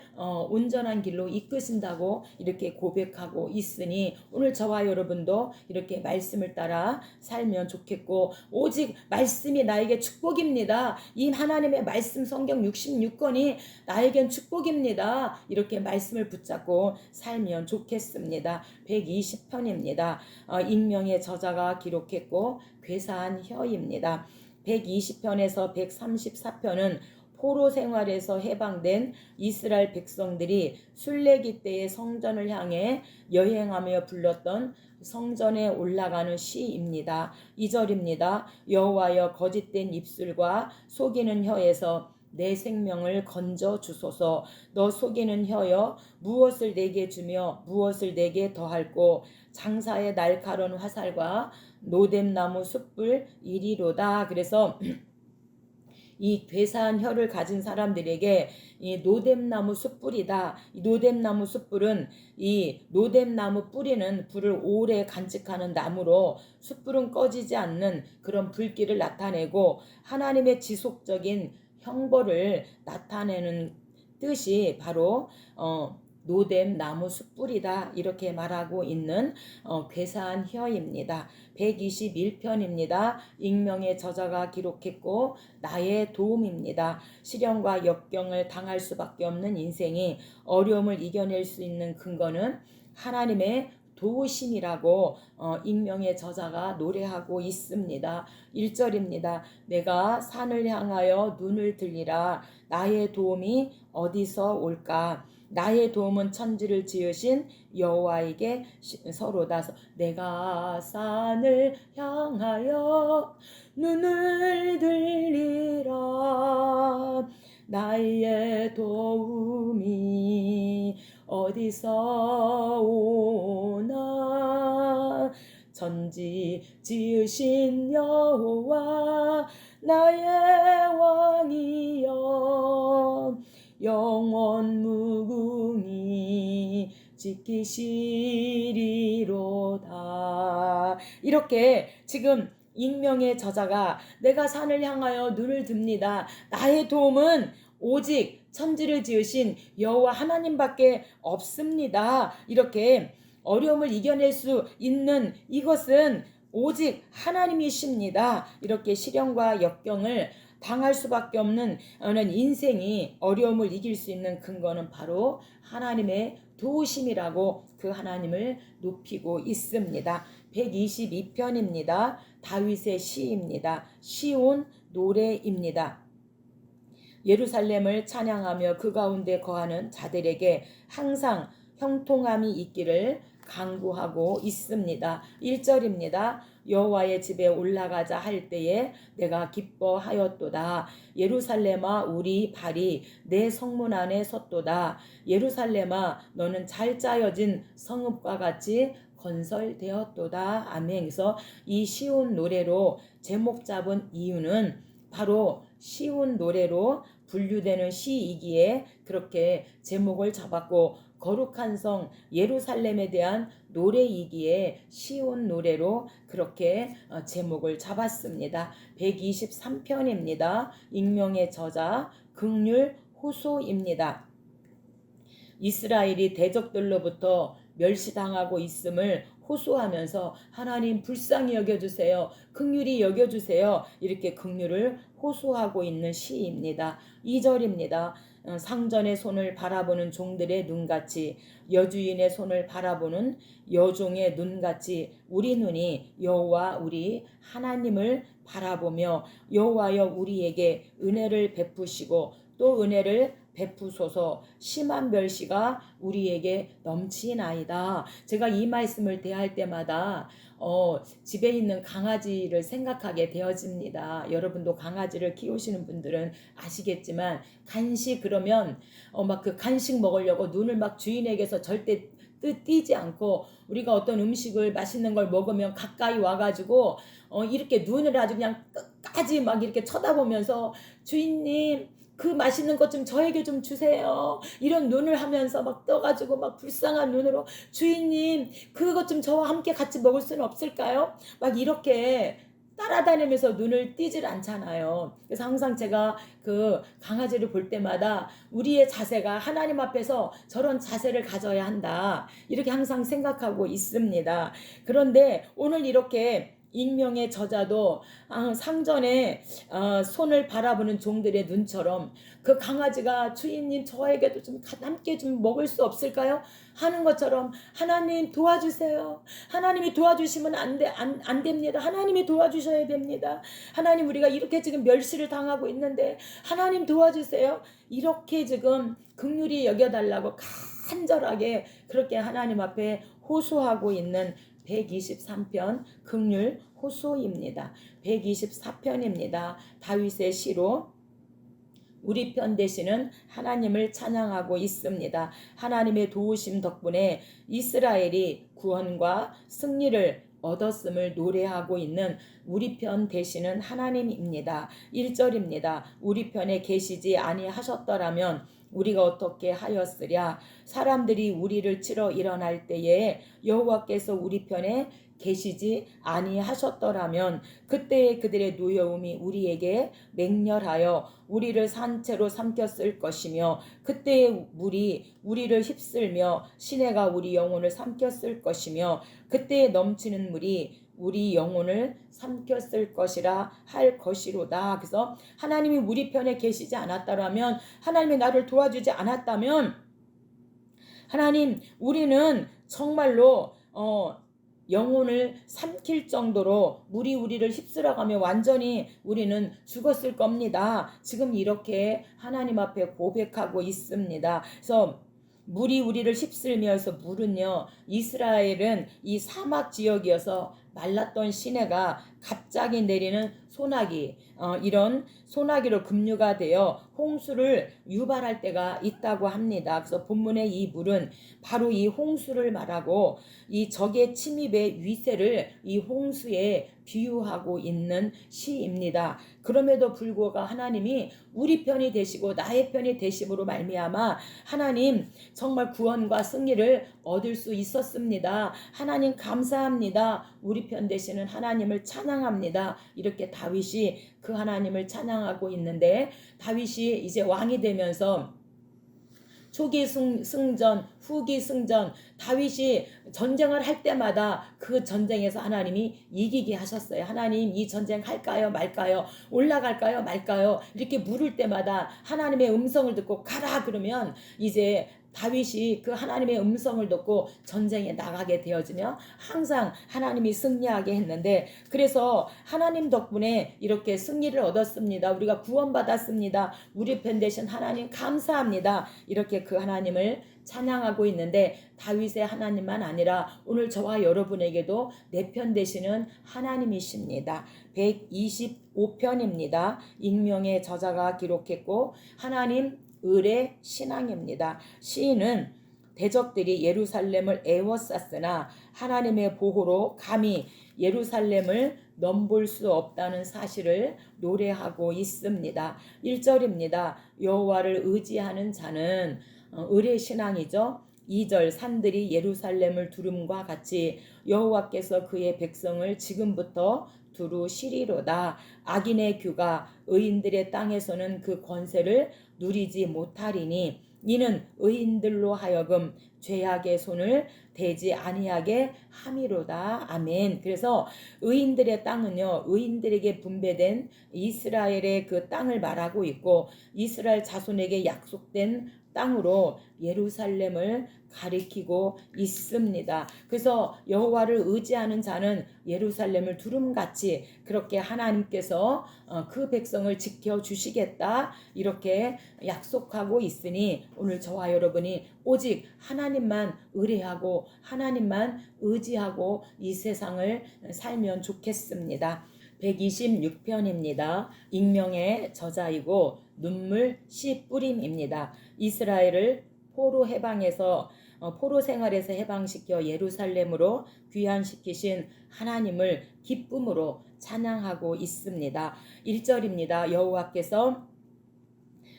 온전한 길로 이끄신다고 이렇게 고백하고 있으니, 오늘 저와 여러분도 이렇게 말씀을 따라 살면 좋겠고, 오직 말씀이 나에게 축복입니다. 이 하나님의 말씀 성경 66권이 나에겐 축복입니다. 이렇게 말씀을 붙잡고 살면 좋겠습니다. 120편입니다. 익명의 저자가 기록했고 괴사한 혀입니다. 120편에서 134편은 포로 생활에서 해방된 이스라엘 백성들이 순례기 때의 성전을 향해 여행하며 불렀던 성전에 올라가는 시입니다. 2절입니다. 여호와여, 거짓된 입술과 속이는 혀에서 내 생명을 건져 주소서. 너 속이는 혀여, 무엇을 내게 주며 무엇을 내게 더할꼬. 장사의 날카로운 화살과 노뎀나무 숯불 이리로다. 그래서 이 괴사한 혀를 가진 사람들에게 이 노뎀나무 숯불이다. 이 노뎀나무 숯불은, 이 노뎀나무 뿌리는 불을 오래 간직하는 나무로 숯불은 꺼지지 않는 그런 불길을 나타내고 하나님의 지속적인 형벌을 나타내는 뜻이 바로 노뎀나무 숯불이다, 이렇게 말하고 있는 괴사한 혀입니다. 121편입니다. 익명의 저자가 기록했고 나의 도움입니다. 시련과 역경을 당할 수밖에 없는 인생이 어려움을 이겨낼 수 있는 근거는 하나님의 도우심이라고 익명의 저자가 노래하고 있습니다. 1절입니다. 내가 산을 향하여 눈을 들리라. 나의 도움이 어디서 올까? 나의 도움은 천지를 지으신 여호와에게 서로다. 내가 산을 향하여 눈을 들리라. 나의 도움이 어디서 오나? 천지 지으신 여호와 나의 왕이여, 영원 무궁히 지키시리로다. 이렇게 지금 익명의 저자가 내가 산을 향하여 눈을 듭니다. 나의 도움은 오직 천지를 지으신 여호와 하나님밖에 없습니다. 이렇게 어려움을 이겨낼 수 있는 이것은 오직 하나님이십니다. 이렇게 시련과 역경을 당할 수밖에 없는 인생이 어려움을 이길 수 있는 근거는 바로 하나님의 도우심이라고 그 하나님을 높이고 있습니다. 122편입니다. 다윗의 시입니다. 시온 노래입니다. 예루살렘을 찬양하며 그 가운데 거하는 자들에게 항상 형통함이 있기를 간구하고 있습니다. 1절입니다. 여호와의 집에 올라가자 할 때에 내가 기뻐하였도다. 예루살렘아, 우리 발이 내 성문 안에 섰도다. 예루살렘아, 너는 잘 짜여진 성읍과 같이 건설되었도다. 아멘. 그래서 이 시온 노래로 제목 잡은 이유는 바로 시온 노래로 분류되는 시이기에 그렇게 제목을 잡았고, 거룩한 성 예루살렘에 대한 노래이기에 시온 노래로 그렇게 제목을 잡았습니다. 123편입니다. 익명의 저자 긍휼 호소입니다. 이스라엘이 대적들로부터 멸시당하고 있음을 호소하면서 하나님 불쌍히 여겨주세요. 긍휼히 여겨주세요. 이렇게 긍휼을 호소하고 있는 시입니다. 2절입니다. 상전의 손을 바라보는 종들의 눈같이 여주인의 손을 바라보는 여종의 눈같이 우리 눈이 여호와 우리 하나님을 바라보며 여호와여 우리에게 은혜를 베푸시고 또 은혜를 베푸소서 심한 멸시가 우리에게 넘치나이다. 제가 이 말씀을 대할 때마다 집에 있는 강아지를 생각하게 되어집니다. 여러분도 강아지를 키우시는 분들은 아시겠지만 간식 그러면 막 그 간식 먹으려고 눈을 막 주인에게서 절대 띄지 않고 우리가 어떤 음식을 맛있는 걸 먹으면 가까이 와가지고 이렇게 눈을 아주 그냥 끝까지 막 이렇게 쳐다보면서 주인님 그 맛있는 것 좀 저에게 좀 주세요. 이런 눈을 하면서 막 떠가지고 막 불쌍한 눈으로 주인님 그것 좀 저와 함께 같이 먹을 수는 없을까요? 막 이렇게 따라다니면서 눈을 띄질 않잖아요. 그래서 항상 제가 그 강아지를 볼 때마다 우리의 자세가 하나님 앞에서 저런 자세를 가져야 한다. 이렇게 항상 생각하고 있습니다. 그런데 오늘 이렇게 익명의 저자도 상전에 손을 바라보는 종들의 눈처럼 그 강아지가 주인님 저에게도 좀 함께 좀 먹을 수 없을까요? 하는 것처럼 하나님 도와주세요. 하나님이 도와주시면 안 됩니다. 하나님이 도와주셔야 됩니다. 하나님 우리가 이렇게 지금 멸시를 당하고 있는데 하나님 도와주세요. 이렇게 지금 긍휼히 여겨달라고 간절하게 그렇게 하나님 앞에 호소하고 있는 123편 긍휼 호소입니다. 124편입니다. 다윗의 시로 우리 편 되시는 하나님을 찬양하고 있습니다. 하나님의 도우심 덕분에 이스라엘이 구원과 승리를 얻었음을 노래하고 있는 우리 편 되시는 하나님입니다. 1절입니다. 우리 편에 계시지 아니하셨더라면 우리가 어떻게 하였으랴. 사람들이 우리를 치러 일어날 때에 여호와께서 우리 편에 계시지 아니하셨더라면 그때의 그들의 노여움이 우리에게 맹렬하여 우리를 산채로 삼켰을 것이며 그때의 물이 우리를 휩쓸며 시내가 우리 영혼을 삼켰을 것이며 그때에 넘치는 물이 우리 영혼을 삼켰을 것이라 할 것이로다. 그래서 하나님이 우리 편에 계시지 않았다면 하나님이 나를 도와주지 않았다면 하나님 우리는 정말로 영혼을 삼킬 정도로 물이 우리를 휩쓸어가며 완전히 우리는 죽었을 겁니다. 지금 이렇게 하나님 앞에 고백하고 있습니다. 그래서 물이 우리를 휩쓸면서 물은요 이스라엘은 이 사막 지역이어서 말랐던 시내가 갑자기 내리는 소나기 이런 소나기로 급류가 되어 홍수를 유발할 때가 있다고 합니다. 그래서 본문의 이 물은 바로 이 홍수를 말하고 이 적의 침입의 위세를 이 홍수에 비유하고 있는 시입니다. 그럼에도 불구하고 하나님이 우리 편이 되시고 나의 편이 되심으로 말미암아 하나님 정말 구원과 승리를 얻을 수 있었습니다. 하나님 감사합니다. 우리 편 되시는 하나님을 찬양합니다. 이렇게 다윗이 그 하나님을 찬양하고 있는데 다윗이 이제 왕이 되면서 초기 승전, 후기 승전, 다윗이 전쟁을 할 때마다 그 전쟁에서 하나님이 이기게 하셨어요. 하나님 이 전쟁 할까요 말까요? 올라갈까요 말까요? 이렇게 물을 때마다 하나님의 음성을 듣고 가라 그러면 이제 다윗이 그 하나님의 음성을 듣고 전쟁에 나가게 되어지며 항상 하나님이 승리하게 했는데 그래서 하나님 덕분에 이렇게 승리를 얻었습니다. 우리가 구원받았습니다. 우리 편 되신 하나님 감사합니다. 이렇게 그 하나님을 찬양하고 있는데 다윗의 하나님만 아니라 오늘 저와 여러분에게도 내 편 되시는 하나님이십니다. 125편입니다. 익명의 저자가 기록했고 하나님 을의 신앙입니다. 시인은 대적들이 예루살렘을 에워쌌으나 하나님의 보호로 감히 예루살렘을 넘볼 수 없다는 사실을 노래하고 있습니다. 1절입니다. 여호와를 의지하는 자는 을의 신앙이죠. 2절 산들이 예루살렘을 두름과 같이 여호와께서 그의 백성을 지금부터 두루시리로다. 악인의 규가 의인들의 땅에서는 그 권세를 누리지 못하리니 이는 의인들로 하여금 죄악의 손을 되지 아니하게 함이로다. 아멘. 그래서 의인들의 땅은요, 의인들에게 분배된 이스라엘의 그 땅을 말하고 있고, 이스라엘 자손에게 약속된 땅으로 예루살렘을 가리키고 있습니다. 그래서 여호와를 의지하는 자는 예루살렘을 두름같이 그렇게 하나님께서 그 백성을 지켜주시겠다 이렇게 약속하고 있으니, 오늘 저와 여러분이 오직 하나님만 의뢰하고 하나님만 의지하고 이 세상을 살면 좋겠습니다. 126편입니다. 익명의 저자이고 눈물 씨 뿌림입니다. 이스라엘을 포로 해방에서 포로 생활에서 해방시켜 예루살렘으로 귀환시키신 하나님을 기쁨으로 찬양하고 있습니다. 1절입니다. 여호와께서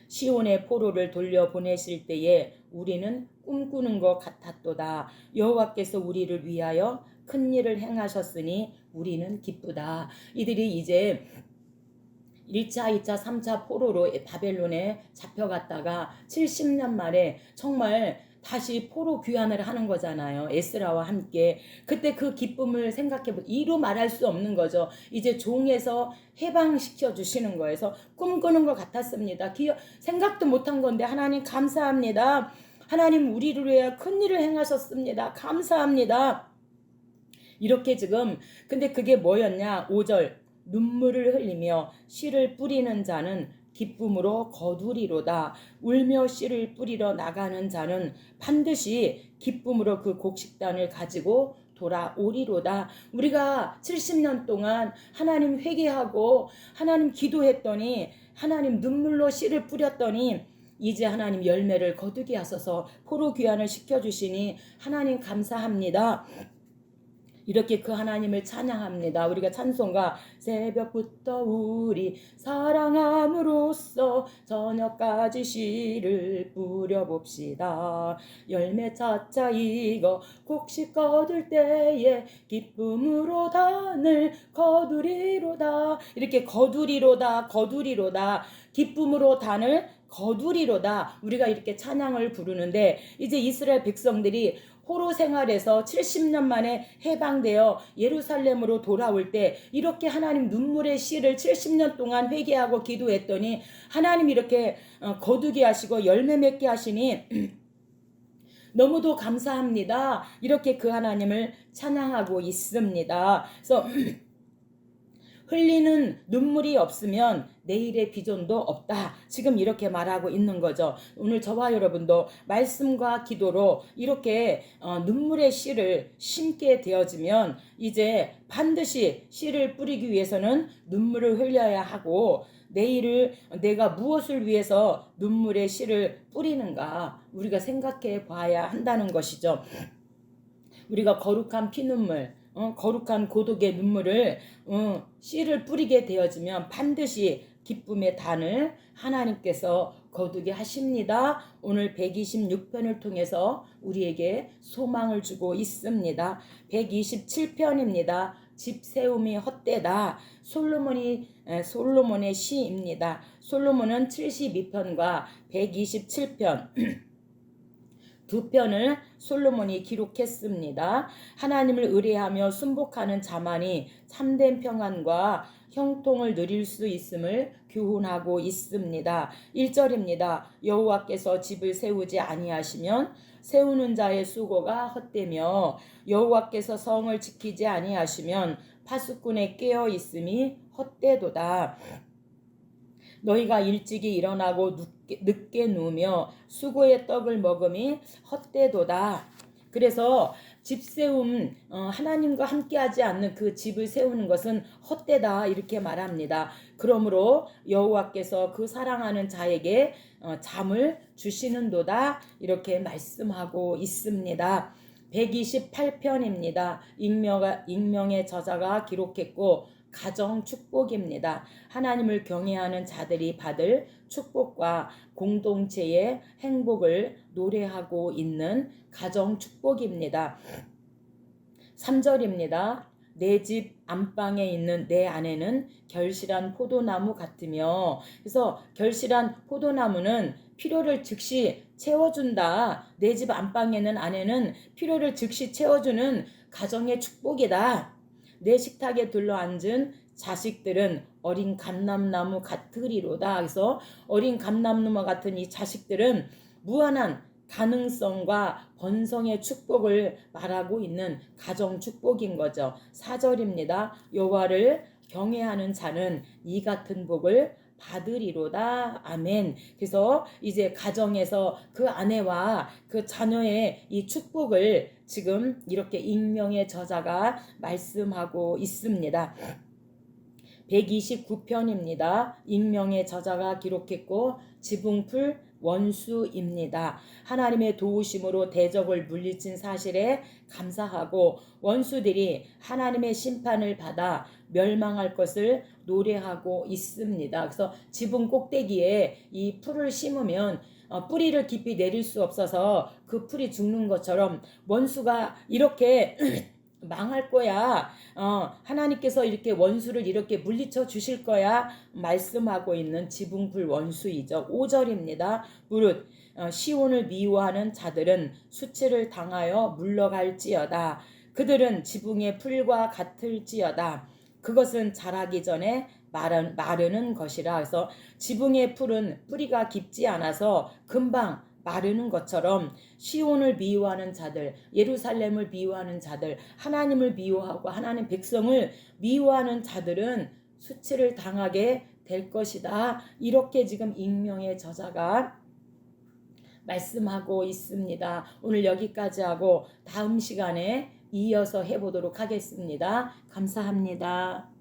시온의 포로를 돌려보내실 때에 우리는 꿈꾸는 것 같았도다. 여호와께서 우리를 위하여 큰 일을 행하셨으니 우리는 기쁘다. 이들이 이제 1차, 2차, 3차 포로로 바벨론에 잡혀갔다가 70년 만에 정말 다시 포로 귀환을 하는 거잖아요. 에스라와 함께. 그때 그 기쁨을 생각해보면 이루 말할 수 없는 거죠. 이제 종에서 해방시켜 주시는 거에서 꿈꾸는 것 같았습니다. 생각도 못한 건데 하나님 감사합니다. 하나님 우리를 위해 큰 일을 행하셨습니다. 감사합니다. 이렇게 지금, 근데 그게 뭐였냐? 5절. 눈물을 흘리며 씨를 뿌리는 자는 기쁨으로 거두리로다. 울며 씨를 뿌리러 나가는 자는 반드시 기쁨으로 그 곡식단을 가지고 돌아오리로다. 우리가 70년 동안 하나님 회개하고 하나님 기도했더니, 하나님 눈물로 씨를 뿌렸더니 이제 하나님 열매를 거두게 하소서 포로 귀환을 시켜주시니 하나님 감사합니다. 이렇게 그 하나님을 찬양합니다. 우리가 찬송가 새벽부터 우리 사랑함으로써 저녁까지 씨를 뿌려봅시다. 열매 차차 익어 곡식 거둘 때에 기쁨으로 단을 거두리로다. 이렇게 거두리로다 거두리로다 기쁨으로 단을 거두리로다. 우리가 이렇게 찬양을 부르는데, 이제 이스라엘 백성들이 포로 생활에서 70년 만에 해방되어 예루살렘으로 돌아올 때 이렇게 하나님 눈물의 씨를 70년 동안 회개하고 기도했더니 하나님 이렇게 거두게 하시고 열매 맺게 하시니 너무도 감사합니다. 이렇게 그 하나님을 찬양하고 있습니다. 그래서 흘리는 눈물이 없으면 내일의 비전도 없다. 지금 이렇게 말하고 있는 거죠. 오늘 저와 여러분도 말씀과 기도로 이렇게 눈물의 씨를 심게 되어지면 이제 반드시 씨를 뿌리기 위해서는 눈물을 흘려야 하고, 내일을 내가 무엇을 위해서 눈물의 씨를 뿌리는가 우리가 생각해 봐야 한다는 것이죠. 우리가 거룩한 피눈물, 거룩한 고독의 눈물을 씨를 뿌리게 되어지면 반드시 기쁨의 단을 하나님께서 거두게 하십니다. 오늘 126편을 통해서 우리에게 소망을 주고 있습니다. 127편입니다. 집 세움이 헛되다. 솔로몬의 시입니다. 솔로몬은 72편과 127편 두 편을 솔로몬이 기록했습니다. 하나님을 의뢰하며 순복하는 자만이 참된 평안과 형통을 누릴 수 있음을 교훈하고 있습니다. 1절입니다. 여호와께서 집을 세우지 아니하시면 세우는 자의 수고가 헛되며 여호와께서 성을 지키지 아니하시면 파수꾼의 깨어 있음이 헛되도다. 너희가 일찍이 일어나고 늦게 누우며 수고의 떡을 먹음이 헛되도다. 그래서 집 세움, 하나님과 함께하지 않는 그 집을 세우는 것은 헛되다 이렇게 말합니다. 그러므로 여호와께서 그 사랑하는 자에게 잠을 주시는도다 이렇게 말씀하고 있습니다. 128편입니다. 익명의 저자가 기록했고 가정 축복입니다. 하나님을 경외하는 자들이 받을 축복과 공동체의 행복을 노래하고 있는 가정 축복입니다. 3절입니다. 내 집 안방에 있는 내 아내는 결실한 포도나무 같으며, 그래서 결실한 포도나무는 필요를 즉시 채워준다. 내 집 안방에는 아내는 필요를 즉시 채워주는 가정의 축복이다. 내 식탁에 둘러앉은 자식들은 어린 감람나무 같으리로다. 그래서 어린 감람나무 같은 이 자식들은 무한한 가능성과 번성의 축복을 말하고 있는 가정 축복인 거죠. 4절입니다. 여호와를 경외하는 자는 이 같은 복을 받으리로다. 아멘. 그래서 이제 가정에서 그 아내와 그 자녀의 이 축복을 지금 이렇게 익명의 저자가 말씀하고 있습니다. 129편입니다. 익명의 저자가 기록했고 지붕풀 원수입니다. 하나님의 도우심으로 대적을 물리친 사실에 감사하고 원수들이 하나님의 심판을 받아 멸망할 것을 노래하고 있습니다. 그래서 지붕 꼭대기에 이 풀을 심으면 뿌리를 깊이 내릴 수 없어서 그 풀이 죽는 것처럼 원수가 이렇게 망할 거야. 하나님께서 이렇게 원수를 이렇게 물리쳐 주실 거야. 말씀하고 있는 지붕불 원수이죠. 5절입니다. 무릇 시온을 미워하는 자들은 수치를 당하여 물러갈지어다. 그들은 지붕의 풀과 같을지어다. 그것은 자라기 전에 마르는 것이라. 그래서 지붕의 풀은 뿌리가 깊지 않아서 금방 마르는 것처럼 시온을 미워하는 자들, 예루살렘을 미워하는 자들, 하나님을 미워하고 하나님 백성을 미워하는 자들은 수치를 당하게 될 것이다. 이렇게 지금 익명의 저자가 말씀하고 있습니다. 오늘 여기까지 하고 다음 시간에 이어서 해보도록 하겠습니다. 감사합니다.